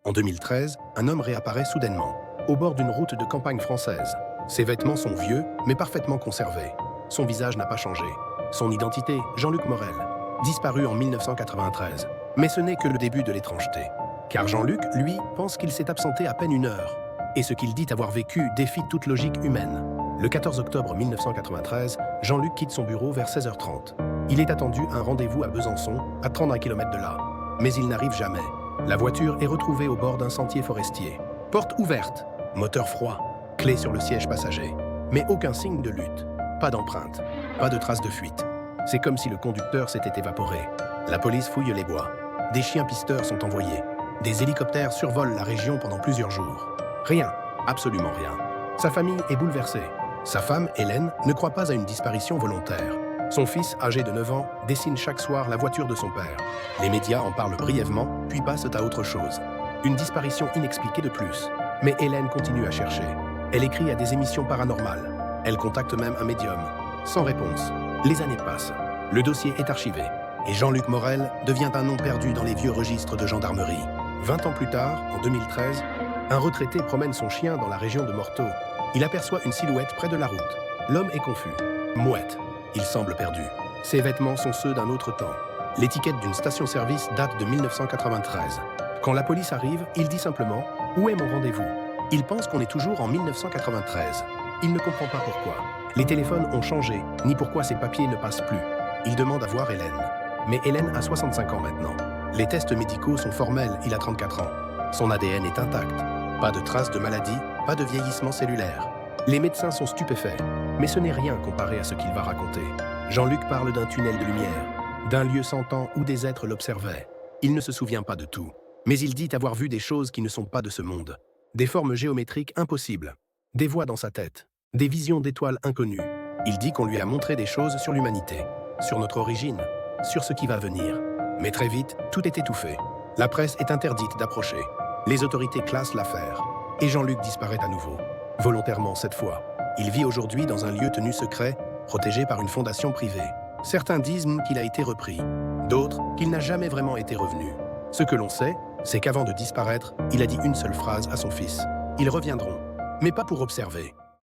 En 2013, un homme réapparaît soudainement, au bord d'une route de campagne française. Ses vêtements sont vieux, mais parfaitement conservés. Son visage n'a pas changé. Son identité, Jean-Luc Morel, disparu en 1993. Mais ce n'est que le début de l'étrangeté. Car Jean-Luc, lui, pense qu'il s'est absenté à peine 1 heure. Et ce qu'il dit avoir vécu défie toute logique humaine. Le 14 octobre 1993, Jean-Luc quitte son bureau vers 16h30. Il est attendu à un rendez-vous à Besançon, à 31 km de là. Mais il n'arrive jamais. La voiture est retrouvée au bord d'un sentier forestier. Porte ouverte, moteur froid, clé sur le siège passager. Mais aucun signe de lutte, pas d'empreinte, pas de traces de fuite. C'est comme si le conducteur s'était évaporé. La police fouille les bois. Des chiens pisteurs sont envoyés. Des hélicoptères survolent la région pendant plusieurs jours. Rien, absolument rien. Sa famille est bouleversée. Sa femme, Hélène, ne croit pas à une disparition volontaire. Son fils, âgé de 9 ans, dessine chaque soir la voiture de son père. Les médias en parlent brièvement, puis passent à autre chose. Une disparition inexpliquée de plus. Mais Hélène continue à chercher. Elle écrit à des émissions paranormales. Elle contacte même un médium. Sans réponse. Les années passent. Le dossier est archivé. Et Jean-Luc Morel devient un nom perdu dans les vieux registres de gendarmerie. 20 ans plus tard, en 2013, un retraité promène son chien dans la région de Morteau. Il aperçoit une silhouette près de la route. L'homme est confus. Mouette. Il semble perdu. Ses vêtements sont ceux d'un autre temps. L'étiquette d'une station-service date de 1993. Quand la police arrive, il dit simplement « Où est mon rendez-vous » Il pense qu'on est toujours en 1993. Il ne comprend pas pourquoi. Les téléphones ont changé, ni pourquoi ses papiers ne passent plus. Il demande à voir Hélène. Mais Hélène a 65 ans maintenant. Les tests médicaux sont formels, il a 34 ans. Son ADN est intact. Pas de traces de maladie, pas de vieillissement cellulaire. Les médecins sont stupéfaits, mais ce n'est rien comparé à ce qu'il va raconter. Jean-Luc parle d'un tunnel de lumière, d'un lieu sans temps où des êtres l'observaient. Il ne se souvient pas de tout, mais il dit avoir vu des choses qui ne sont pas de ce monde. Des formes géométriques impossibles, des voix dans sa tête, des visions d'étoiles inconnues. Il dit qu'on lui a montré des choses sur l'humanité, sur notre origine, sur ce qui va venir. Mais très vite, tout est étouffé. La presse est interdite d'approcher. Les autorités classent l'affaire. Et Jean-Luc disparaît à nouveau. Volontairement cette fois. Il vit aujourd'hui dans un lieu tenu secret, protégé par une fondation privée. Certains disent qu'il a été repris. D'autres qu'il n'a jamais vraiment été revenu. Ce que l'on sait, c'est qu'avant de disparaître, il a dit une seule phrase à son fils. Ils reviendront, mais pas pour observer.